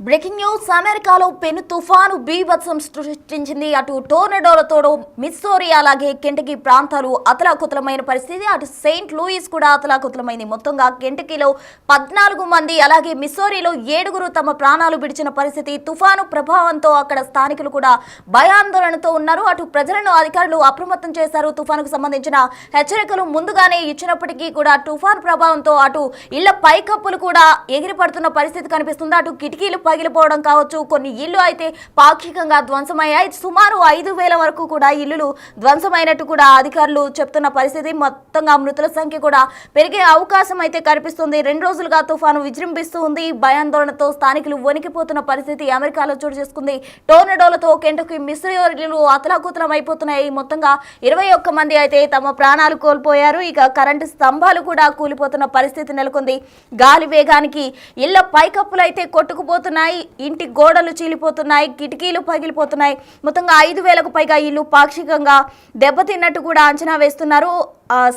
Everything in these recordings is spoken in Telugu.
బ్రేకింగ్ న్యూస్ అమెరికాలో పెను తుఫాను బీభత్సం సృష్టించింది. అటు టోర్నడోలతో మిస్సోరీ అలాగే కెంటకీ ప్రాంతాలు అతలాకుతలమైన పరిస్థితి. అటు సెయింట్ లూయిస్ కూడా అతలాకుతలమైంది. మొత్తంగా కెంటకీలో 14 మంది అలాగే మిస్సోరీలో 7 తమ ప్రాణాలు విడిచిన పరిస్థితి. తుఫాను ప్రభావంతో అక్కడ స్థానికులు కూడా భయాందోళనతో ఉన్నారు. అటు ప్రజలను అధికారులు అప్రమత్తం చేశారు. తుఫానుకు సంబంధించిన హెచ్చరికలు ముందుగానే ఇచ్చినప్పటికీ కూడా తుఫాను ప్రభావంతో అటు ఇళ్ల పైకప్పులు కూడా ఎగిరిపడుతున్న పరిస్థితి కనిపిస్తుంది. అటు కిటికీలు పగిలిపోవడం కావచ్చు, కొన్ని ఇళ్లు అయితే పాక్షికంగా ధ్వంసమయ్యాయి. సుమారు 5,000 వరకు కూడా ఇల్లులు ధ్వంసమైనట్టు కూడా అధికారులు చెప్తున్న పరిస్థితి. మొత్తంగా మృతుల సంఖ్య కూడా పెరిగే అవకాశం అయితే కనిపిస్తుంది. 2 రోజులుగా తుఫాను విజృంభిస్తూ ఉంది. భయాందోళనతో స్థానికులు వణికిపోతున్న పరిస్థితి అమెరికాలో చోటు చేసుకుంది. టోర్నడోలతో కెంటకీ మిస్సోరీలు అతలాకుతలం అయిపోతున్నాయి. మొత్తంగా 21 మంది అయితే తమ ప్రాణాలు కోల్పోయారు. ఇక కరెంటు స్తంభాలు కూడా కూలిపోతున్న పరిస్థితి నెలకొంది. గాలి వేగానికి ఇళ్ల పైకప్పులు అయితే కొట్టుకుపోతున్నాయి. ఇంటి గోడలు చీలిపోతున్నాయి, కిటికీలు పగిలిపోతున్నాయి. మొత్తంగా 5,000కు పైగా ఇల్లు పాక్షికంగా దెబ్బతిన్నట్టు కూడా అంచనా వేస్తున్నారు.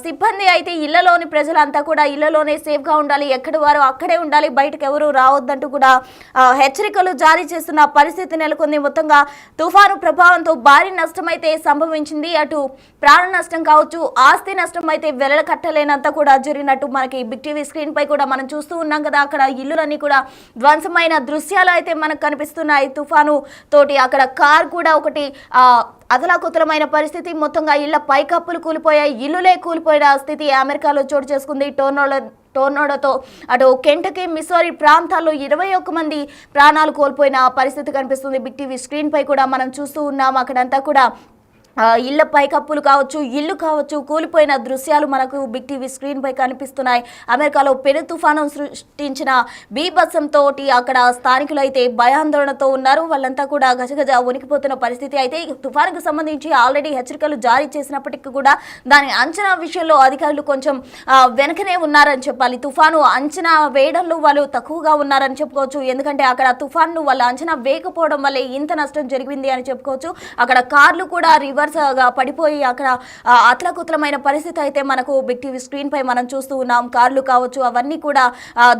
సిబ్బంది అయితే ఇళ్లలోని ప్రజలంతా కూడా ఇళ్లలోనే సేఫ్గా ఉండాలి, ఎక్కడి వారు అక్కడే ఉండాలి, బయటకు ఎవరు రావద్దంటూ కూడా హెచ్చరికలు జారీ చేస్తున్న పరిస్థితి నెలకొంది. మొత్తంగా తుఫాను ప్రభావంతో భారీ నష్టం అయితే సంభవించింది. అటు ప్రాణ నష్టం కావచ్చు, ఆస్తి నష్టం అయితే వెలకట్టలేనంత కూడా జరిగినట్టు మనకి బిగ్ టీవీ స్క్రీన్ పై కూడా మనం చూస్తూ ఉన్నాం కదా. అక్కడ ఇల్లులన్నీ కూడా ధ్వంసమైన దృశ్యాలు అయితే మనకు కనిపిస్తున్నాయి. తుఫాను తోటి అక్కడ కార్ కూడా ఒకటి అతలాకుతలమైన పరిస్థితి. మొత్తంగా ఇళ్ల పైకప్పులు కూలిపోయాయి, ఇల్లులే కూలిపోయిన స్థితి అమెరికాలో చోటు చేసుకుంది. టోర్నడోతో అటు కెంటకీ మిస్సోరీ ప్రాంతాల్లో 21 మంది ప్రాణాలు కోల్పోయిన పరిస్థితి కనిపిస్తుంది. బిగ్ టీవీ స్క్రీన్ పై కూడా మనం చూస్తూ ఉన్నాం. అక్కడంతా కూడా ఇళ్ల పైకప్పులు కావచ్చు, ఇల్లు కావచ్చు, కూలిపోయిన దృశ్యాలు మనకు బిగ్ టీవీ స్క్రీన్ పై కనిపిస్తున్నాయి. అమెరికాలో పెను తుఫాను సృష్టించిన బీభత్సంతో అక్కడ స్థానికులు అయితే భయాందోళనతో ఉన్నారు. వాళ్ళంతా కూడా గజగజ వణికిపోతున్న పరిస్థితి. అయితే తుఫానుకు సంబంధించి ఆల్రెడీ హెచ్చరికలు జారీ చేసినప్పటికీ కూడా దాని అంచనా విషయంలో అధికారులు కొంచెం వెనకనే ఉన్నారని చెప్పాలి. తుఫాను అంచనా వేయడంలో వాళ్ళు తక్కువగా ఉన్నారని చెప్పుకోవచ్చు. ఎందుకంటే అక్కడ తుఫాను వాళ్ళ అంచనా వేయకపోవడం వల్లే ఇంత నష్టం జరిగింది అని చెప్పుకోవచ్చు. అక్కడ కార్లు కూడా గా పడిపోయి అక్కడ అతలాకుతలమైన పరిస్థితి అయితే మనకు బిగ్ టీవీ స్క్రీన్ పై మనం చూస్తూ ఉన్నాం. కార్లు కావచ్చు అవన్నీ కూడా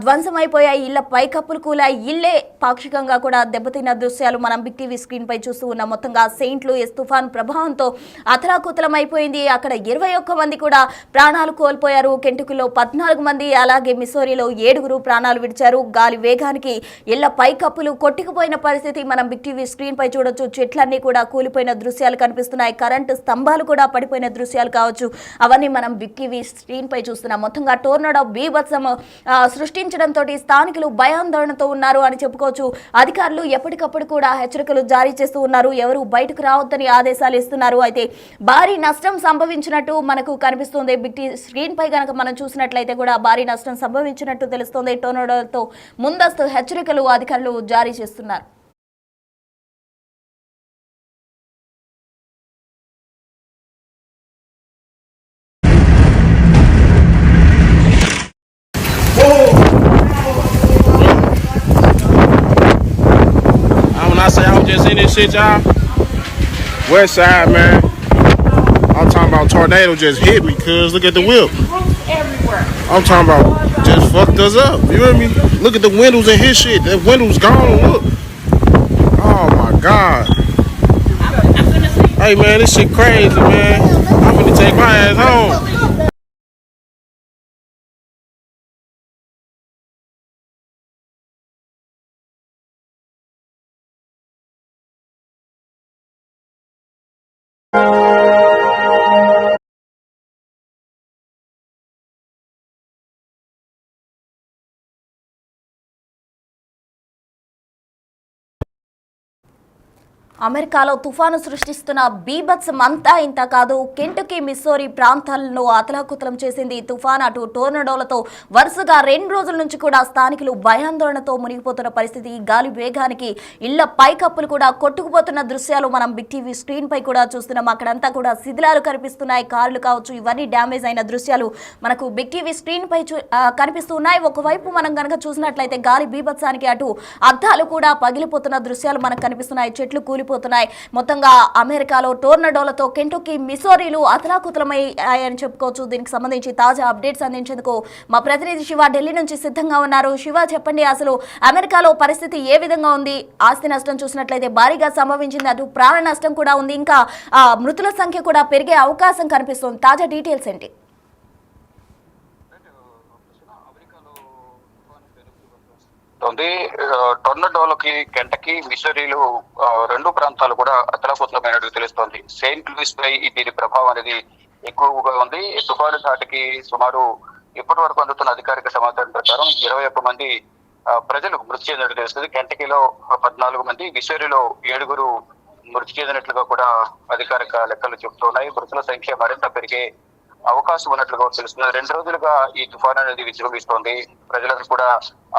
ధ్వంసమైపోయాయి. ఇళ్ల పైకప్పులు కూలాయి, ఇళ్లే పాక్షికంగా కూడా దెబ్బతిన్న దృశ్యాలు మనం బిగ్ టీవీ స్క్రీన్ పై చూస్తూ ఉన్నాం. మొత్తంగా సెయింట్ లూయిస్ తుఫాన్ ప్రభావంతో అతలాకుతలం అయిపోయింది. అక్కడ 21 మంది కూడా ప్రాణాలు కోల్పోయారు. కెంటకీలో 14 మంది అలాగే మిస్సోరీలో 7 ప్రాణాలు విడిచారు. గాలి వేగానికి ఇళ్ల పైకప్పులు కొట్టుకుపోయిన పరిస్థితి మనం బిగ్ టీవీ స్క్రీన్ పై చూడొచ్చు. చెట్లన్నీ కూడా కూలిపోయిన దృశ్యాలు కనిపిస్తున్నాయి. కరెంటు స్తంభాలు కూడా పడిపోయిన దృశ్యాలు కావచ్చు, అవన్నీ మనం బిగ్ టీవీ స్క్రీన్ పై చూస్తున్నాం. మొత్తంగా టోర్నడో బీభత్సం సృష్టించడంతో స్థానికులు భయాందోళనతో ఉన్నారు అని చెప్పుకోవచ్చు. అధికారులు ఎప్పటికప్పుడు కూడా హెచ్చరికలు జారీ చేస్తూ ఉన్నారు. ఎవరు బయటకు రావద్దని ఆదేశాలు ఇస్తున్నారు. అయితే భారీ నష్టం సంభవించినట్టు మనకు కనిపిస్తుంది. బిగ్ టీవీ స్క్రీన్ పై కనుక మనం చూసినట్లయితే కూడా భారీ నష్టం సంభవించినట్టు తెలుస్తోంది. టోర్నడోతో ముందస్తు హెచ్చరికలు అధికారులు జారీ చేస్తున్నారు. I say I was just in this shit, y'all. West side, man. I'm talking about tornado just hit me, cuz look at the whip. Everywhere. I'm talking about just fucked us up. You hear me? Look at the windows and his shit. That window's gone. Look. Oh my god. Hey man, this shit crazy, man. I'm gonna take my ass home. అమెరికాలో తుఫాను సృష్టిస్తున్న బీభత్సం అంతా ఇంత కాదు. కెంటకీ మిస్సోరీ ప్రాంతాలను అతలాకుతలం చేసింది తుఫాన్. అటు టోర్నడోలతో వరుసగా 2 రోజుల నుంచి కూడా స్థానికులు భయాందోళనతో మునిగిపోతున్న పరిస్థితి. గాలి వేగానికి ఇళ్ల పైకప్పులు కూడా కొట్టుకుపోతున్న దృశ్యాలు మనం బిగ్ టీవీ స్క్రీన్ పై కూడా చూస్తున్నాం. అక్కడంతా కూడా శిథిలాలు కనిపిస్తున్నాయి. కార్లు కావచ్చు, ఇవన్నీ డ్యామేజ్ అయిన దృశ్యాలు మనకు బిగ్ టీవీ స్క్రీన్ పై కనిపిస్తున్నాయి. ఒకవైపు మనం కనుక చూసినట్లయితే గాలి బీభత్సానికి అటు అద్దాలు కూడా పగిలిపోతున్న దృశ్యాలు మనకు కనిపిస్తున్నాయి. చెట్లు కూలిపోయి మారిపోతున్నాయి. మొత్తంగా అమెరికాలో టోర్నడోలతో కెంటుకీ మిసోరీలు అతలాకుతలమయ్యాయని చెప్పుకోవచ్చు. దీనికి సంబంధించి తాజా అప్డేట్స్ అందించేందుకు మా ప్రతినిధి శివ ఢిల్లీ నుంచి సిద్ధంగా ఉన్నారు. శివ, చెప్పండి, అసలు అమెరికాలో పరిస్థితి ఏ విధంగా ఉంది? ఆస్తి నష్టం చూసినట్లయితే భారీగా సంభవించింది, అటు ప్రాణ నష్టం కూడా ఉంది, ఇంకా మృతుల సంఖ్య కూడా పెరిగే అవకాశం కనిపిస్తుంది. తాజా డీటెయిల్స్ ఏంటి? టొర్నడోలకి కెంటకీ మిసోరీలు రెండు ప్రాంతాలు కూడా అతలాకుతలమైనట్టు తెలుస్తోంది. సెయింట్ లూయిస్ పై దీని ప్రభావం అనేది ఎక్కువగా ఉంది. తుఫాను ధాటికి సుమారు ఇప్పటి వరకు అందుతున్న అధికారిక సమాచారం ప్రకారం 21 మంది ప్రజలు మృతి చెందినట్టు తెలుస్తుంది. కెంటకీలో 14 మంది, మిసోరీలో 7 మృతి చెందినట్లుగా కూడా అధికారిక లెక్కలు చెబుతున్నాయి. మృతుల సంఖ్య మరింత పెరిగే అవకాశం ఉన్నట్లుగా తెలుస్తుంది. 2 రోజులుగా ఈ తుఫాను అనేది విజృంభిస్తోంది. ప్రజలకు కూడా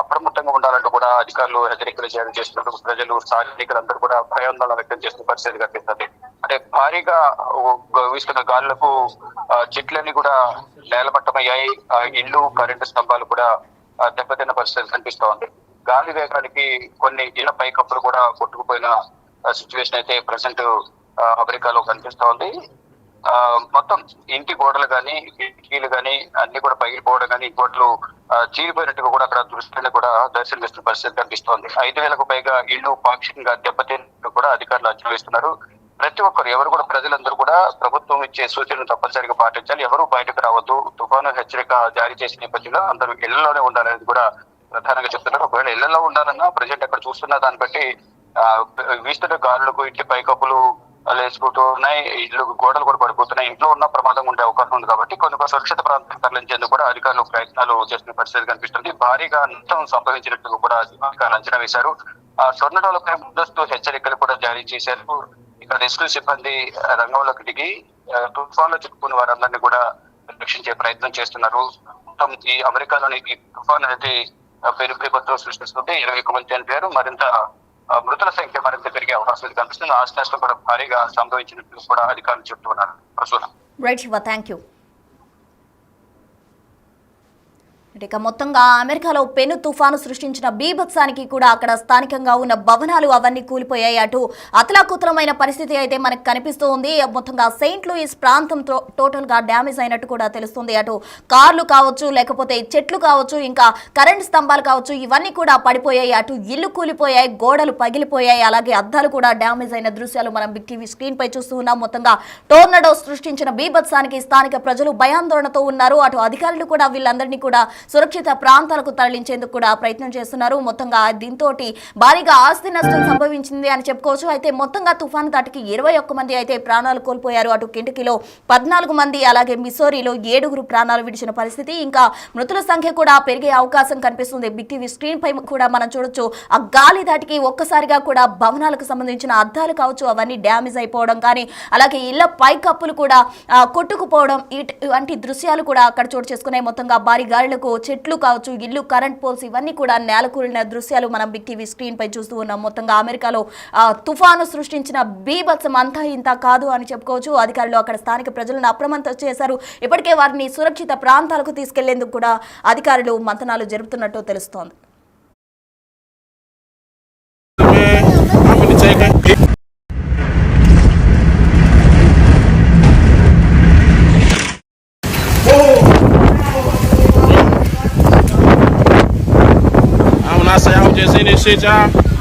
అప్రమత్తంగా ఉండాలంటూ కూడా అధికారులు హెచ్చరికలు జారీ చేస్తున్నారు. ప్రజలు, స్థానికులందరూ కూడా భయాందోళన వ్యక్తం చేస్తున్న పరిస్థితి కనిపిస్తుంది. అంటే భారీగా వీస్తున్న గాలులకు చెట్లన్నీ కూడా నేలమట్టమయ్యాయి. ఇళ్లు, కరెంటు స్తంభాలు కూడా దెబ్బతిన్న పరిస్థితి కనిపిస్తా ఉంది. గాలి వేగానికి కొన్ని ఇళ్ల పైకప్పులు కూడా కొట్టుకుపోయిన సిచ్యువేషన్ అయితే ప్రజెంట్ అమెరికాలో కనిపిస్తా ఉంది. మొత్తం ఇంటి గోడలు కానీ, కిటికీలు కానీ అన్ని కూడా పగిలిపోవడం కానీ, గోడలు చీలిపోయినట్టుగా కూడా అక్కడ దృష్టిని కూడా దర్శనమిస్తున్న పరిస్థితి కనిపిస్తోంది. 5,000కు పైగా ఇళ్లు పాక్షికంగా దెబ్బతిన్నట్టు కూడా అధికారులు అంచనా వేస్తున్నారు. ప్రతి ఒక్కరు, ఎవరు కూడా, ప్రజలందరూ కూడా ప్రభుత్వం ఇచ్చే సూచనలు తప్పనిసరిగా పాటించాలి. ఎవరు బయటకు రావద్దు. తుఫాను హెచ్చరిక జారీ చేసిన నేపథ్యంలో అందరూ ఇళ్లలోనే ఉండాలనేది కూడా ప్రధానంగా చెప్తున్నారు. ఒకవేళ ఇళ్లలో ఉండాలన్నా ప్రజెంట్ అక్కడ చూస్తున్న దాన్ని బట్టి వీస్తున్న గాలులకు ఇంటి పైకప్పులు లేచిపోతూ ఉన్నాయి, ఇల్లు గోడలు కూడా పడిపోతున్నాయి. ఇంట్లో ఉన్న ప్రమాదం ఉండే అవకాశం ఉంది కాబట్టి కొన్ని సురక్షిత ప్రాంతాలకు తరలించేందుకు కూడా అధికారులు ప్రయత్నాలు చేస్తున్న పరిస్థితి కనిపిస్తుంది. భారీగా నష్టం సంభవించినట్టు కూడా అధికారులు అంచనా వేశారు. టొర్నడోలపై ముందస్తు హెచ్చరికలు కూడా జారీ చేశారు. ఇక్కడ రెస్క్యూ సిబ్బంది రంగంలోకి దిగి తుఫాన్లో చిక్కుకున్న వారందరినీ కూడా రక్షించే ప్రయత్నం చేస్తున్నారు. మొత్తం ఈ అమెరికాలోని ఈ తుఫాన్ అనేది పెను విపత్తు సృష్టిస్తుంది. 21 మంది చనిపోయారు. మరింత మృతుల సంఖ్య మరింత పెరిగే అవకాశం కనిపిస్తుంది. ఆస్తి నష్టం కూడా భారీగా సంభవించినట్లు కూడా అధికారులు చెప్తున్నారు. ప్రస్తుతం రైట్ శివ, థ్యాంక్ యూ. ఇక మొత్తంగా అమెరికాలో పెను తుఫాను సృష్టించిన బీభత్సానికి కూడా అక్కడ స్థానికంగా ఉన్న భవనాలు అవన్నీ కూలిపోయాయి. అటు అతలాకుతలమైన పరిస్థితి అయితే మనకు కనిపిస్తూ ఉంది. మొత్తంగా సెయింట్ లూయిస్ ప్రాంతం టోటల్ గా డ్యామేజ్ అయినట్టు కూడా తెలుస్తుంది. అటు కార్లు కావచ్చు, లేకపోతే చెట్లు కావచ్చు, ఇంకా కరెంట్ స్తంభాలు కావచ్చు, ఇవన్నీ కూడా పడిపోయాయి. అటు ఇల్లు కూలిపోయాయి, గోడలు పగిలిపోయాయి, అలాగే అద్దాలు కూడా డ్యామేజ్ అయిన దృశ్యాలు మనం బిగ్ టీవీ స్క్రీన్ పై చూస్తూ ఉన్నాం. మొత్తంగా టోర్నడో సృష్టించిన బీభత్సానికి స్థానిక ప్రజలు భయాందోళనతో ఉన్నారు. అటు అధికారులు కూడా వీళ్ళందరినీ కూడా సురక్షిత ప్రాంతాలకు తరలించేందుకు కూడా ప్రయత్నం చేస్తున్నారు. మొత్తంగా దీంతో భారీగా ఆస్తి నష్టం సంభవించింది అని చెప్పుకోవచ్చు. అయితే మొత్తంగా తుఫాను దాటికి 21 మంది అయితే ప్రాణాలు కోల్పోయారు. అటు కెంటకీలో 14 మంది, అలాగే మిసోరీలో 7 ప్రాణాలు విడిచిన పరిస్థితి. ఇంకా మృతుల సంఖ్య కూడా పెరిగే అవకాశం కనిపిస్తుంది. బిగ్ టీవీ స్క్రీన్ పై కూడా మనం చూడొచ్చు. ఆ గాలి దాటికి ఒక్కసారిగా కూడా భవనాలకు సంబంధించిన అద్దాలు కావచ్చు అవన్నీ డ్యామేజ్ అయిపోవడం కానీ, అలాగే ఇళ్ల పైకప్పులు కూడా కొట్టుకుపోవడం, ఇటువంటి దృశ్యాలు కూడా అక్కడ చోటు చేసుకున్నాయి. మొత్తంగా భారీ గాలులకు చెట్లు కావచ్చు, ఇల్లు, కరెంట్ పోల్స్ ఇవన్నీ కూడా నేలకూలిన దృశ్యాలు మనం బిగ్ టీవీ స్క్రీన్ పై చూస్తూ ఉన్నాం. మొత్తంగా అమెరికాలో తుఫాను సృష్టించిన బీభత్సం అంతా ఇంత కాదు అని చెప్పుకోవచ్చు. అధికారులు అక్కడ స్థానిక ప్రజలను అప్రమత్తం చేశారు. ఇప్పటికే వారిని సురక్షిత ప్రాంతాలకు తీసుకెళ్లేందుకు కూడా అధికారులు మంతనాలు జరుపుతున్నట్టు తెలుస్తోంది. When I say I was just in this shit, y'all,